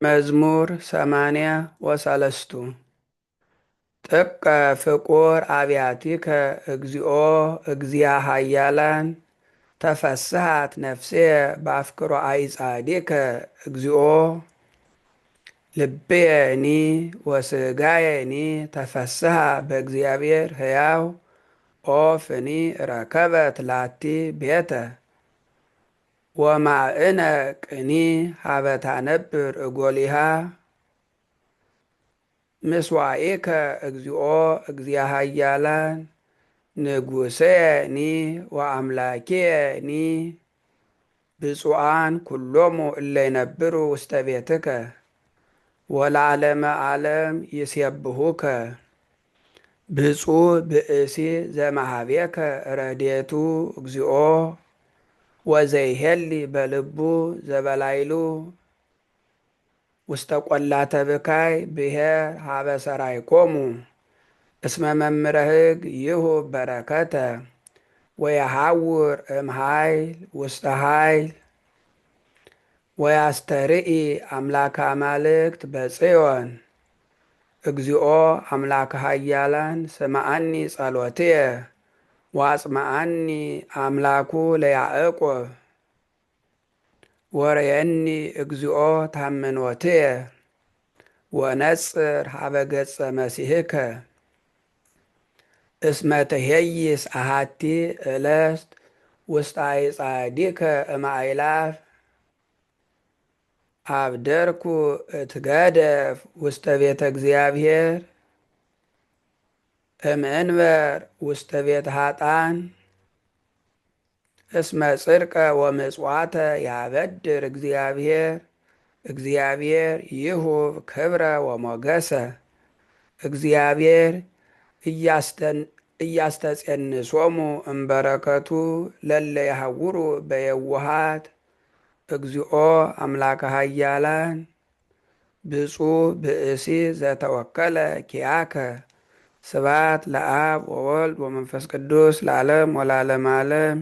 መዝሙር 83 ጥቀ ፍቁር አብያቲከ እግዚኦ እግዚአ ኃያላን ተፈስሐት ነፍሴ በአፍቅሮ አይጻዲከ እግዚኦ ልቤየኒ ወስጋየኒ ተፈስሐ በእግዚአብሔር ሕያው ኦ ፍኒ ረከበት ላቲ ቤተ ወማእነ ቅኒ ሀበታ ነብር እጎሊሃ ምስዋኤከ እግዚኦ እግዚአ ኃያላን ንጉሰየኒ ወአምላኬየኒ ብፁዓን ኩሎሙ እለ ይነብሩ ውስተ ቤትከ ወለዓለመ ዓለም ይሴብሑከ ብፁዕ ብእሲ ዘመሃቤከ ረድኤቱ እግዚኦ ወዘይሄሊ በልቡ ዘበላይሉ ውስተ ቈላተ ብካይ ብሔር ሀበ ሰራይኮሙ እስመ መምህረ ሕግ ይሁብ በረከተ ወየሐውር እምኃይል ውስተ ኃይል ወያስተርኢ አምላከ አማልክት በጽዮን እግዚኦ አምላከ ኃያላን ስምዐኒ ጸሎትየ ወአጽምዐኒ አምላኩ ለያዕቆብ ወርየኒ እግዚኦ ታምኖትየ ወነጽር ሀበ ገጸ መሲሕከ እስመ ትሄይስ አሐቲ እለስት ውስተ አይጻዲከ እምአእላፍ አብደርኩ እትገደፍ ውስተ ቤተ እግዚአብሔር እምእንበር ውስተ ቤተ ኃጥኣን እስመ ጽድቀ ወምጽዋተ ያበድር እግዚአብሔር ይሁብ ክብረ ወሞገሰ እግዚአብሔር እያስተጼንሶሙ እምበረከቱ ለለ የሐውሩ በየውሃት እግዚኦ አምላከ ኃያላን ብፁዕ ብእሲ ዘተወከለ ኪያከ ስብሐት ለአብ ወወልድ ወመንፈስ ቅዱስ ለዓለም ወለዓለመ ዓለም